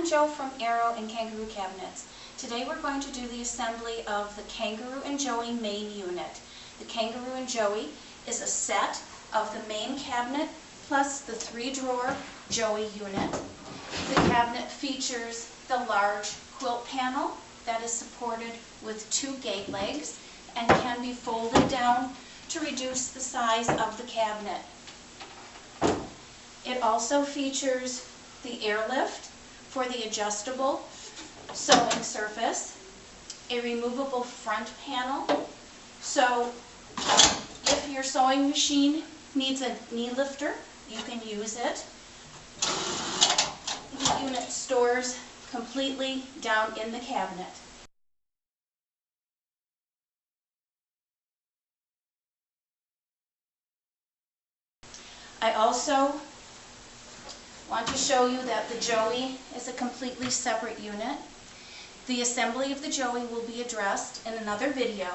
Jo from Arrow and Kangaroo Cabinets. Today we're going to do the assembly of the Kangaroo and Joey main unit. The Kangaroo and Joey is a set of the main cabinet plus the 3-drawer Joey unit. The cabinet features the large quilt panel that is supported with 2 gate legs and can be folded down to reduce the size of the cabinet. It also features the airlift for the adjustable sewing surface, a removable front panel, so if your sewing machine needs a knee lifter, you can use it. The unit stores completely down in the cabinet. I also want to show you that the Joey is a completely separate unit. The assembly of the Joey will be addressed in another video.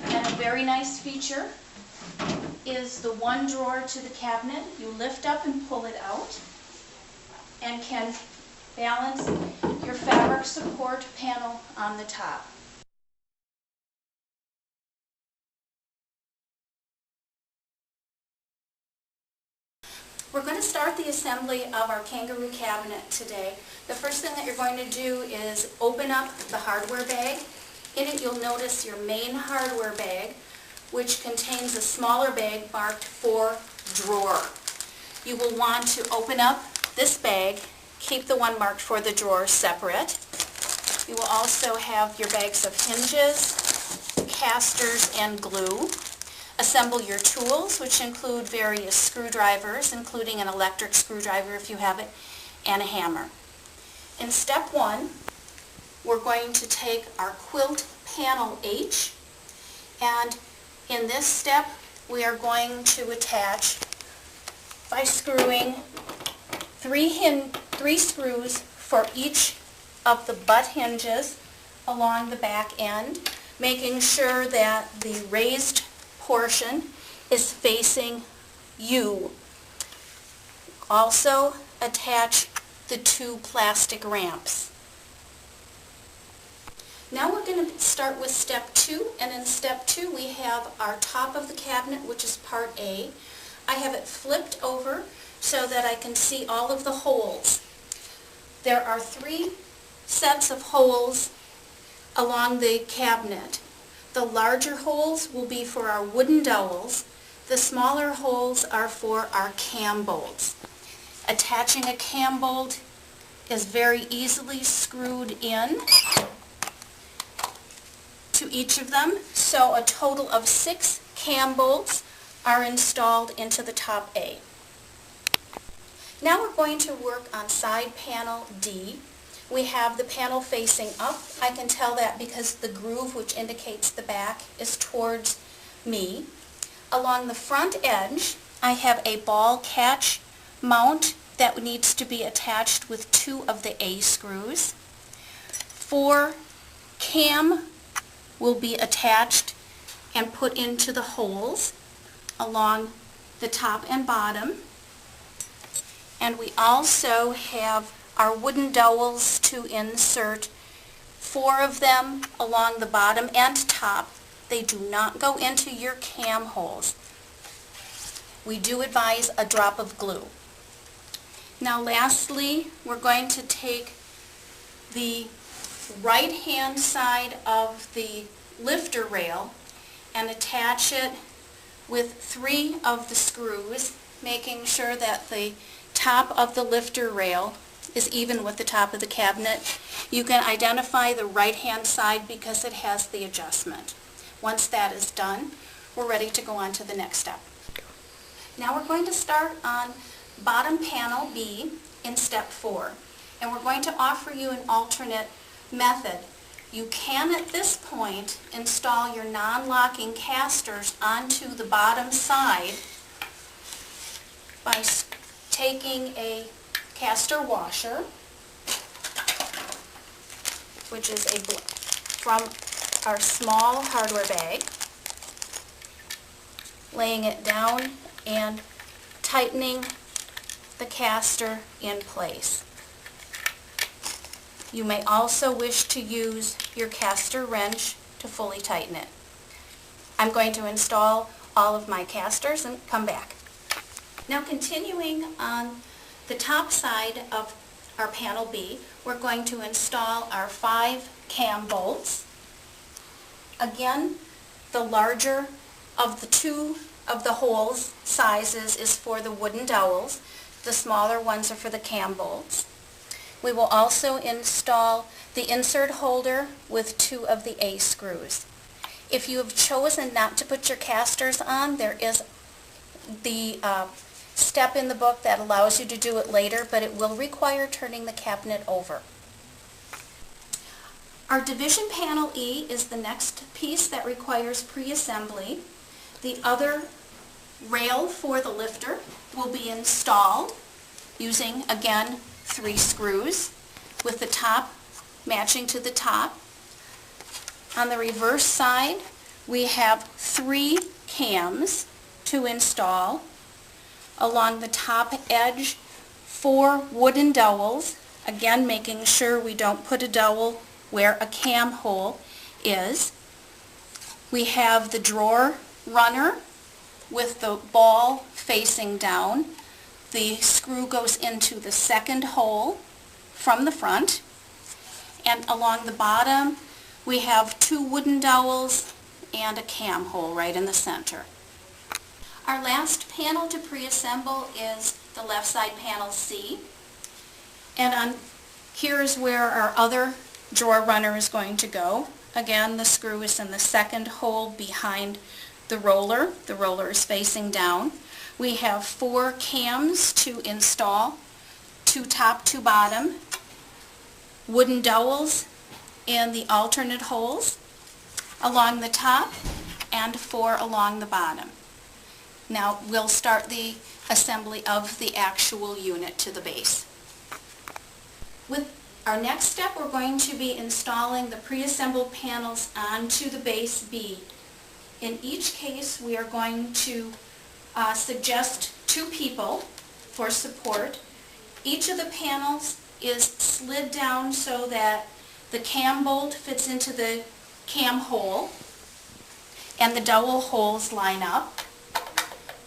And a very nice feature is the 1 drawer to the cabinet. You lift up and pull it out and can balance your fabric support panel on the top. We're going to start the assembly of our Kangaroo cabinet today. The first thing that you're going to do is open up the hardware bag. In it you'll notice your main hardware bag, which contains a smaller bag marked for drawer. You will want to open up this bag, keep the one marked for the drawer separate. You will also have your bags of hinges, casters, and glue. Assemble your tools, which include various screwdrivers, including an electric screwdriver if you have it, and a hammer. In step 1, we're going to take our quilt panel H, and in this step we are going to attach by screwing 3 screws for each of the butt hinges along the back end, making sure that the raised portion is facing you. Also attach the 2 plastic ramps. Now we're going to start with step 2, and in step 2 we have our top of the cabinet, which is part A. I have it flipped over so that I can see all of the holes. There are 3 sets of holes along the cabinet. The larger holes will be for our wooden dowels. The smaller holes are for our cam bolts. Attaching a cam bolt is very easily screwed in to each of them, so a total of 6 cam bolts are installed into the top A. Now we're going to work on side panel D. We have the panel facing up. I can tell that because the groove, which indicates the back, is towards me. Along the front edge, I have a ball catch mount that needs to be attached with 2 of the A screws. 4 cam will be attached and put into the holes along the top and bottom. And we also have our wooden dowels to insert, 4 of them along the bottom and top. They do not go into your cam holes. We do advise a drop of glue. Now lastly, we're going to take the right hand side of the lifter rail and attach it with 3 of the screws, making sure that the top of the lifter rail is even with the top of the cabinet. You can identify the right hand side because it has the adjustment. Once that is done, we're ready to go on to the next step. Now we're going to start on bottom panel B in step 4, and we're going to offer you an alternate method. You can at this point install your non-locking casters onto the bottom side by taking a caster washer, which is from our small hardware bag, laying it down and tightening the caster in place. You may also wish to use your caster wrench to fully tighten it. I'm going to install all of my casters and come back. Now continuing on the top side of our panel B, we're going to install our 5 cam bolts. Again, the larger of the two of the holes sizes is for the wooden dowels. The smaller ones are for the cam bolts. We will also install the insert holder with 2 of the A screws. If you have chosen not to put your casters on, there is the step in the book that allows you to do it later, but it will require turning the cabinet over. Our division panel E is the next piece that requires pre-assembly. The other rail for the lifter will be installed using, again, 3 screws with the top matching to the top. On the reverse side, we have 3 cams to install. Along the top edge, 4 wooden dowels, again making sure we don't put a dowel where a cam hole is. We have the drawer runner with the ball facing down. The screw goes into the second hole from the front. And along the bottom, we have 2 wooden dowels and a cam hole right in the center. Our last panel to pre-assemble is the left side panel C. And here is where our other drawer runner is going to go. Again, the screw is in the second hole behind the roller. The roller is facing down. We have 4 cams to install, 2 top, 2 bottom, wooden dowels in the alternate holes along the top and 4 along the bottom. Now we'll start the assembly of the actual unit to the base. With our next step, we're going to be installing the pre-assembled panels onto the base B. In each case, we are going to suggest 2 people for support. Each of the panels is slid down so that the cam bolt fits into the cam hole and the dowel holes line up.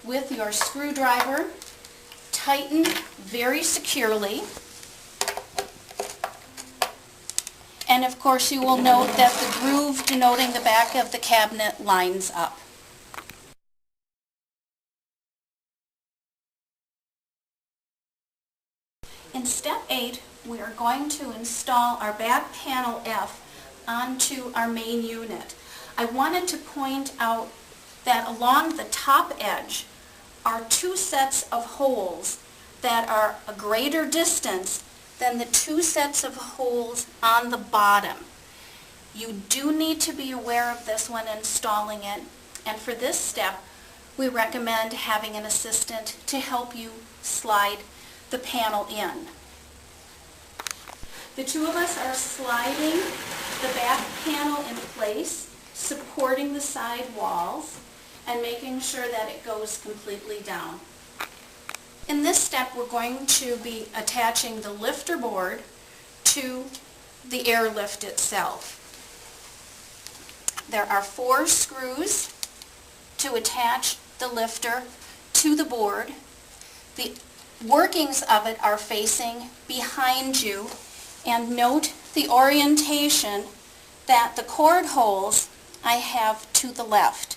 With your screwdriver, tighten very securely. And of course you will note that the groove denoting the back of the cabinet lines up. In step 8, we are going to install our back panel F onto our main unit. I wanted to point out that along the top edge are 2 sets of holes that are a greater distance than the 2 sets of holes on the bottom. You do need to be aware of this when installing it, and for this step we recommend having an assistant to help you slide the panel in. The 2 of us are sliding the back panel in place, supporting the side walls, and making sure that it goes completely down. In this step, we're going to be attaching the lifter board to the airlift itself. There are 4 screws to attach the lifter to the board. The workings of it are facing behind you, and note the orientation that the cord holes I have to the left,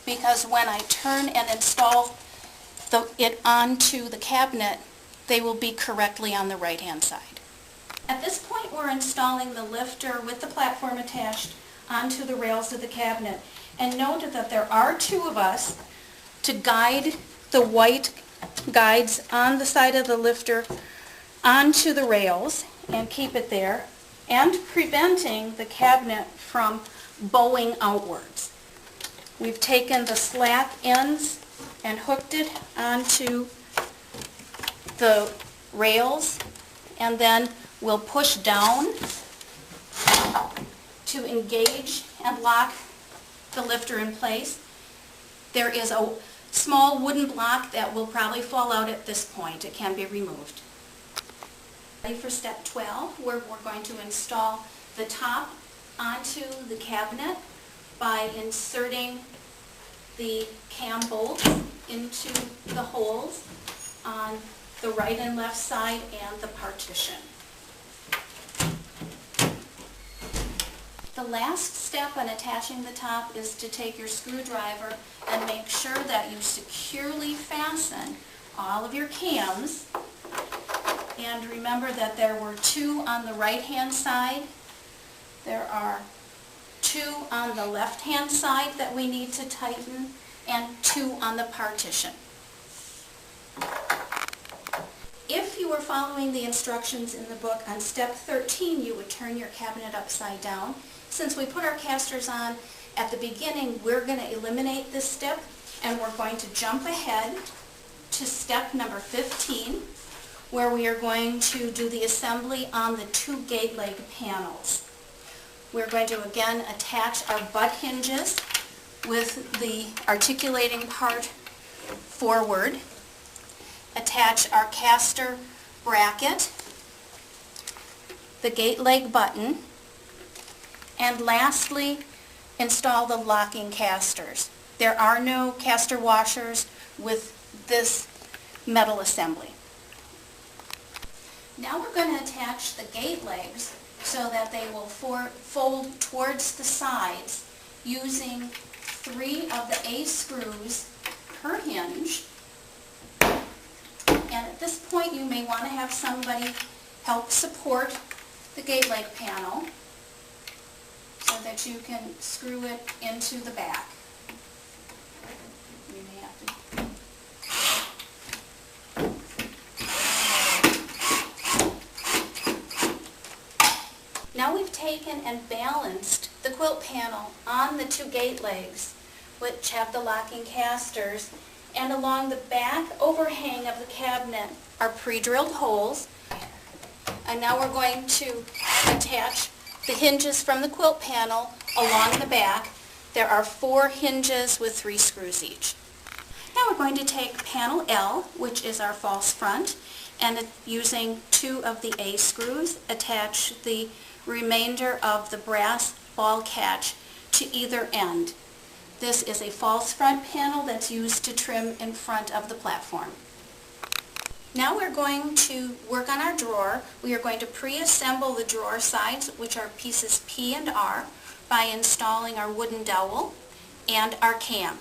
because when I turn and install it onto the cabinet, they will be correctly on the right-hand side. At this point, we're installing the lifter with the platform attached onto the rails of the cabinet. And note that there are 2 of us to guide the white guides on the side of the lifter onto the rails and keep it there, and preventing the cabinet from bowing outwards. We've taken the slack ends and hooked it onto the rails, and then we'll push down to engage and lock the lifter in place. There is a small wooden block that will probably fall out at this point. It can be removed. Ready for step 12, where we're going to install the top onto the cabinet by inserting the cam bolts into the holes on the right and left side and the partition. The last step in attaching the top is to take your screwdriver and make sure that you securely fasten all of your cams. And remember that there were 2 on the right-hand side. There are 2 on the left-hand side that we need to tighten, and 2 on the partition. If you were following the instructions in the book, on step 13 you would turn your cabinet upside down. Since we put our casters on at the beginning, we're going to eliminate this step, and we're going to jump ahead to step number 15, where we are going to do the assembly on the 2 gate leg panels. We're going to again attach our butt hinges with the articulating part forward, attach our caster bracket, the gate leg button, and lastly install the locking casters. There are no caster washers with this metal assembly. Now we're going to attach the gate legs so that they will fold towards the sides using 3 of the A screws per hinge. And at this point you may want to have somebody help support the gate leg panel so that you can screw it into the back. You may have to. Now we've taken and balanced the quilt panel on the 2 gate legs, which have the locking casters, and along the back overhang of the cabinet are pre-drilled holes. And now we're going to attach the hinges from the quilt panel along the back. There are 4 hinges with 3 screws each. Now we're going to take panel L, which is our false front, and using 2 of the A screws, attach the remainder of the brass ball catch to either end. This is a false front panel that's used to trim in front of the platform. Now we're going to work on our drawer. We are going to pre-assemble the drawer sides, which are pieces P and R, by installing our wooden dowel and our cam.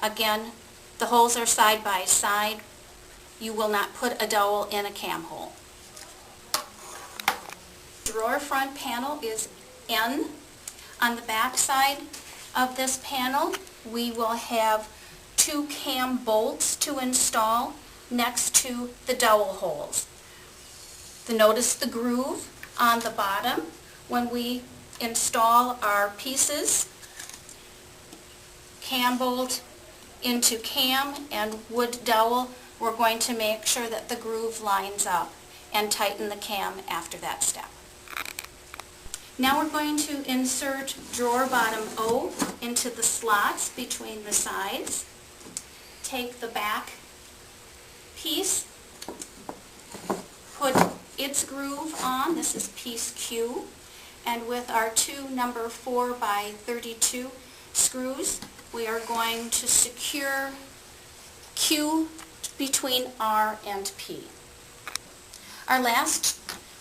Again, the holes are side by side. You will not put a dowel in a cam hole. Drawer front panel is N. On the back side of this panel, we will have 2 cam bolts to install next to the dowel holes. Notice the groove on the bottom. When we install our pieces, cam bolt into cam and wood dowel, we're going to make sure that the groove lines up and tighten the cam after that step. Now we're going to insert drawer bottom O into the slots between the sides. Take the back piece, put its groove on. This is piece Q, and with our 2 number 4 by 32 screws, we are going to secure Q between R and P. Our last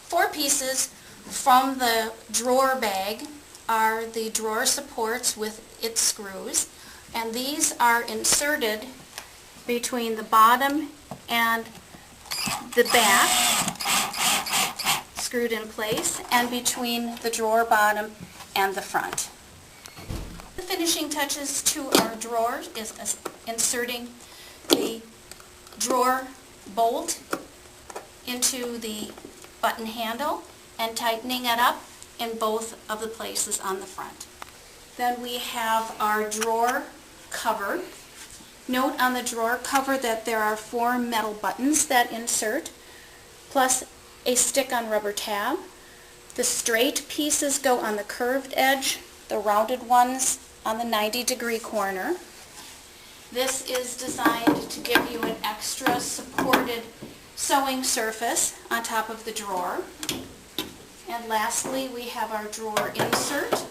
4 pieces from the drawer bag are the drawer supports with its screws, and these are inserted between the bottom and the back, screwed in place, and between the drawer bottom and the front. The finishing touches to our drawer is inserting the drawer bolt into the button handle and tightening it up in both of the places on the front. Then we have our drawer cover. Note on the drawer cover that there are 4 metal buttons that insert, plus a stick-on rubber tab. The straight pieces go on the curved edge, the rounded ones on the 90-degree corner. This is designed to give you an extra supported sewing surface on top of the drawer. And lastly, we have our drawer insert.